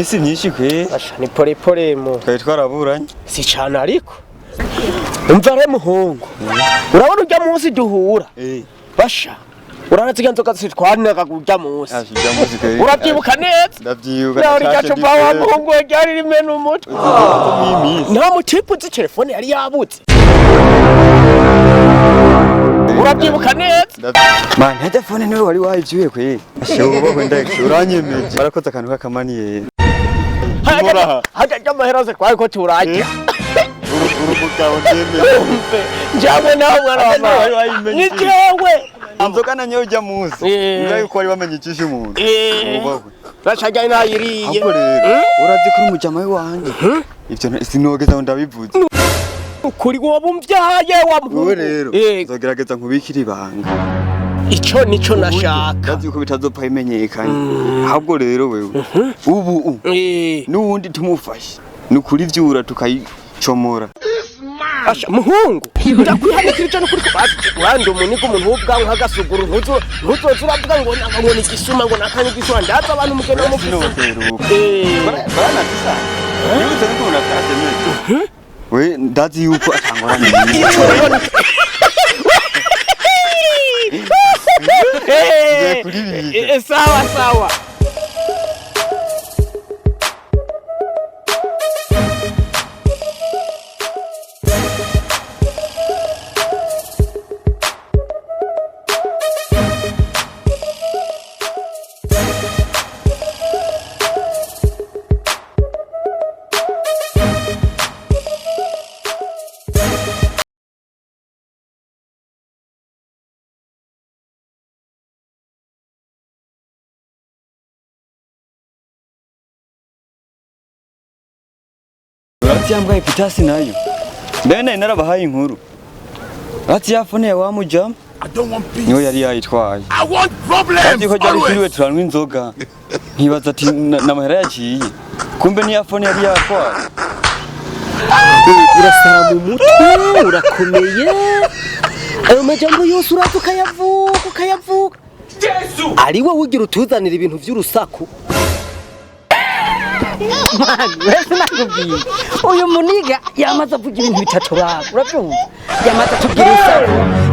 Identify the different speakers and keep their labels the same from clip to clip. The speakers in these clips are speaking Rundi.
Speaker 1: imisi myinshi kwe
Speaker 2: Asha ni pole mu
Speaker 1: twari twaraburanye
Speaker 2: si cyane ariko umva re muhungu urabona ujya munsi duhura basha uranatsiga nzoka zitwarinaga kujya munsi urabyibuka neza
Speaker 1: ndavyibuka
Speaker 2: naho ryacupa wa muhungu ryari rimena umutwe nta mutipu zi telefone yari yabutse urabyibuka neza
Speaker 1: man telefone niwe wari wayivyuye kwe ashobo kwenda uranyemeje barakoze akantu kakamaniye
Speaker 2: hajya amaheraze twari ko turajya
Speaker 1: urumugabo ndemeye
Speaker 2: njyawe nawe mwana wa mama ni jewe
Speaker 1: inzoka na nyo ujya munsi ngaho ko wari bamenye icishe umuntu
Speaker 2: bashajya nayiriye
Speaker 1: ahubwo rero urazi kuri umujama wanje ivyo sinogeza ndabivuze
Speaker 2: ukuri wabumvyaye wa muhungu
Speaker 1: rero nzogerageza nkubikira ibanga
Speaker 2: ico nico nashaka
Speaker 1: ndazi ko bitazopfa imenyekanye ahubwo rero wewe ubu n'uwundi tumufashe nukuri vyura tukayicomora
Speaker 2: Asha muhungu ndakwihanikirije no kuri kubati wandi umuniga umuntu w'ubwanwa hagasuguru ntuzozuravuga ngo nakabona igisuma ngo nakanye igisuma ndaza abantu mugeno mu
Speaker 1: bana kisa nibuze ko unatase mwe we ndazi yuko atangorana
Speaker 2: sawa sawa
Speaker 1: Ati yambwa ipitasi nayo bene narabahaye inkuru ati yafone wa mujam niyo yari yayitwaye ati ko jari kiriwe turanwa inzoga ntibaza ati namahera yaciye kumbe ni yafone yari yakwaye
Speaker 2: urasara mu mutwe urakomeye ayo majambo yose ukayavuga ari wowe ugira utuzanira ibintu by'urusaku mani wese nakubwiye uyu muniga yamaze avuga ibintu bitatu rabo urabyumva yamaze atubwira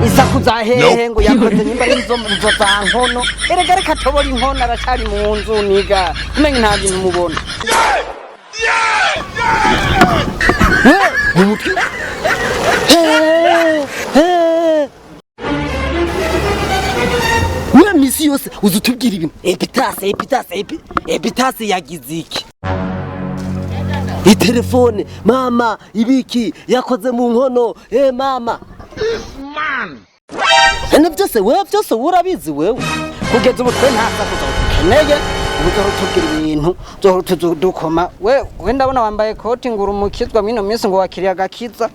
Speaker 2: isaku za hehe ngo yakoze nyimba y'inzo za nkono erega reka tobora inkono aracari mu nzu niga umenye nta bintu mubona we misi yose uzutubwira ibintu epitase yagize iki telefone mama ibiki yakoze mu nkono mama ene byose urabizi wewe kugeza ubu twe ntasa kuzakeneye ubuzo tubwira ibintu byo dukoma we ndabona wambaye koti nguru mukizwa mino minsi ngo wakiriya gakiza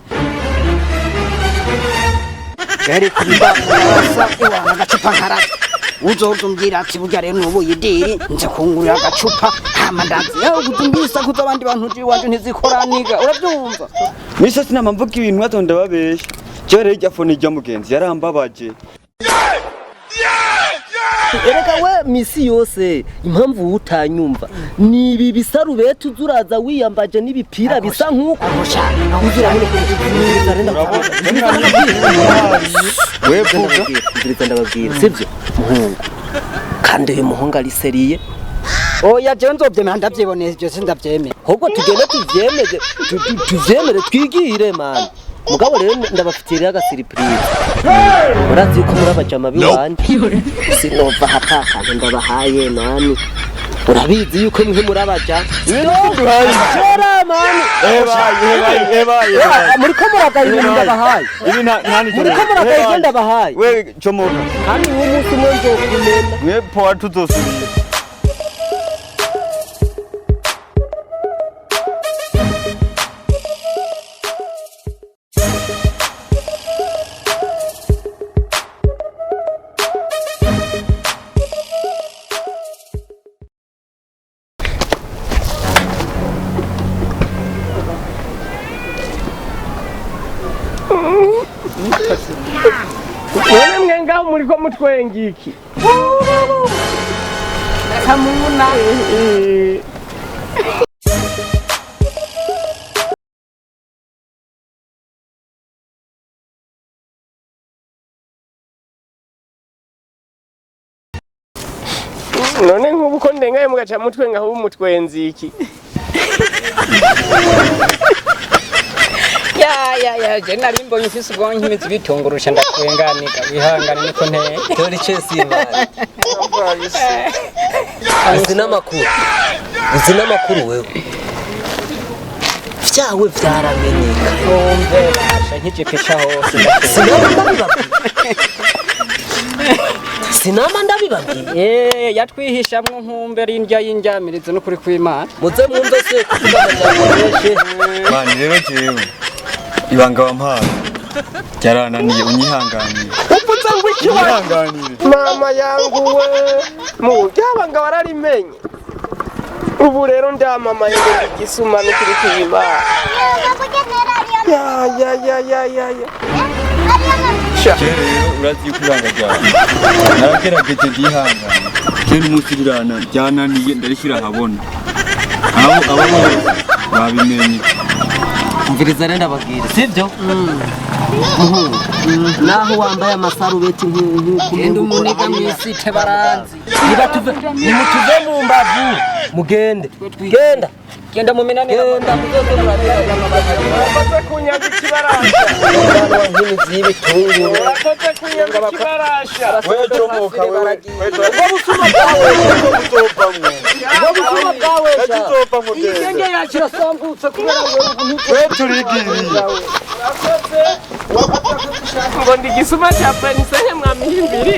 Speaker 2: yari kuba wasa agacupa nkaraza uzotumbwira ati burya rero nubu yidiri nze kungurira agacupa hamandazi yaho gutumbisa kuza abandi bantu uje wanje ntizikoraniga urabyumva
Speaker 1: misa sinama mvuga ibintu batonda babesha cyo rero jafone ijya mugenzi yarambabaje
Speaker 2: ereka we misi yose impamvu utanyumva ni ibi bisarubete uzuraza wiyambaje n'ibipira bisa nk'uko uzira muri ndababwira sibyo muhungu kandi uyu muhungu ari seriye oya je nzovyemera ndavyiboneye ibyo sindavyemera ahubwo tugende tuvyemere twigire man mugabo rero ndabafitira agasiripurize murazi yuko muri abajama biwanje sinova hatakantu ndabahaye nani urabizi yuko mwe muri abaja ndora mani muriko muragaye ndabahaye muriko muragaye ndabahaye
Speaker 1: we comoka
Speaker 2: kandi uwo munsi umwe nzokumena
Speaker 1: mwe poa tuzosubira
Speaker 2: Wene mwenga muriko mutwengiki. Samuna.
Speaker 3: none nk'ubu ko ndengaye mugaca mutwe ngaho umutwenzi iki
Speaker 2: ya je nari mbonye ufise ubwonko imitsi bitungurusha ndakwenganika wihangane niko nteye
Speaker 4: tori chesi imana uzi n'amakuru wewe vyawe vyaramenyeka
Speaker 2: umve basha nk'igipisha hose
Speaker 4: sinama ndabibabwiye
Speaker 2: yatwihishamwo nkumbe rindya y'indyamirizo no kuri kw'Imana
Speaker 4: muze mwumve se kuvuga amajambo menshi
Speaker 1: mani rero jewe ibanga wampaye byarananiye unyihanganire
Speaker 3: uvuze ngo iki
Speaker 1: unyihanganire
Speaker 3: mama yangu we mu ryabanga wararimenye ubu rero ndamamaye igisuma n'ikiri kw'Imana ya
Speaker 1: rero urazi yuko ibanga ryawe naragerageje ndihangana kene umusubirana byananiye ndarishyira ahabona abo bose babimenye
Speaker 4: umviriza rero ndababwira sivyo naho wambaye amasarubeti
Speaker 2: enda umuniga mw'isite baranzi
Speaker 4: nimutuve mu mbavu mugende genda mu minani genda muzoze murabera
Speaker 3: urakoze kunyaga ikibarasha
Speaker 4: nk'imizi y'ibitunguru
Speaker 3: urakoze kunyaga ikibarasha
Speaker 1: wewe comoka wewe
Speaker 4: ubwo busuma bwawe
Speaker 1: uzopamwo
Speaker 2: igenge yacu irasambutse kubera
Speaker 1: wewe turigiriye
Speaker 3: ngo ndi igisuma cya panisanye mwamihimbiri